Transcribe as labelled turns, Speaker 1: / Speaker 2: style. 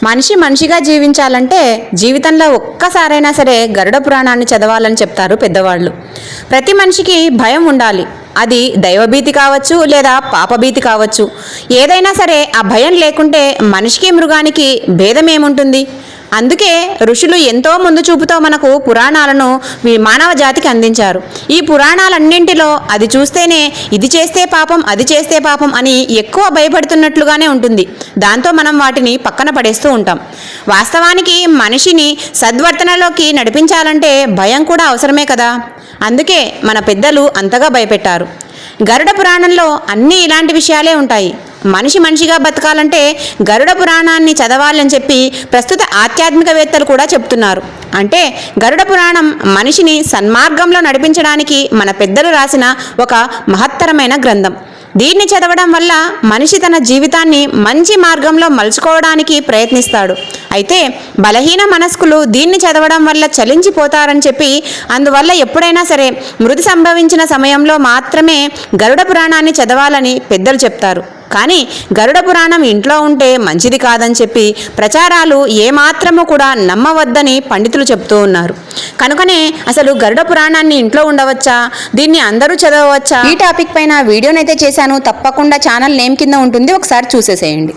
Speaker 1: మనిషి మనిషిగా జీవించాలంటే జీవితంలో ఒక్కసారైనా సరే గరుడ పురాణాన్ని చదవాలని చెప్తారు పెద్దవాళ్ళు. ప్రతి మనిషికి భయం ఉండాలి. అది దైవభీతి కావచ్చు లేదా పాపభీతి కావచ్చు. ఏదైనా సరే ఆ భయం లేకుంటే మనిషికి మృగానికి భేదం ఏముంటుంది? అందుకే ఋషులు ఎంతో ముందు చూపుతో మనకు పురాణాలను మానవ జాతికి అందించారు. ఈ పురాణాలన్నింటిలో అది చూస్తేనే ఇది చేస్తే పాపం అది చేస్తే పాపం అని ఎక్కువ భయపడుతున్నట్లుగానే ఉంటుంది. దాంతో మనం వాటిని పక్కన పడేస్తూ ఉంటాం. వాస్తవానికి మనిషిని సద్వర్తనలోకి నడిపించాలంటే భయం కూడా అవసరమే కదా. అందుకే మన పెద్దలు అంతగా భయపెట్టారు. గరుడ పురాణంలో అన్నీ ఇలాంటి విషయాలే ఉంటాయి. మనిషి మనిషిగా బతకాలంటే గరుడ పురాణాన్ని చదవాలని చెప్పి ప్రస్తుత ఆధ్యాత్మికవేత్తలు కూడా చెప్తున్నారు. అంటే గరుడ పురాణం మనిషిని సన్మార్గంలో నడిపించడానికి మన పెద్దలు రాసిన ఒక మహత్తరమైన గ్రంథం. దీన్ని చదవడం వల్ల మనిషి తన జీవితాన్ని మంచి మార్గంలో మలుచుకోవడానికి ప్రయత్నిస్తాడు. అయితే బలహీన మనస్కులు దీన్ని చదవడం వల్ల చలించిపోతారని చెప్పి అందువల్ల ఎప్పుడైనా సరే మృతి సంభవించిన సమయంలో మాత్రమే గరుడ పురాణాన్ని చదవాలని పెద్దలు చెప్తారు. కానీ గరుడ పురాణం ఇంట్లో ఉంటే మంచిది కాదని చెప్పి ప్రచారాలు ఏమాత్రము కూడా నమ్మవద్దని పండితులు చెప్తూ ఉన్నారు. కనుకనే అసలు గరుడ పురాణాన్ని ఇంట్లో ఉండవచ్చా, దీన్ని అందరూ చదవవచ్చా, ఈ టాపిక్ పైన వీడియోనైతే చేశాను. తప్పకుండా ఛానల్ నేమ్ కింద ఉంటుంది, ఒకసారి చూసేసేయండి.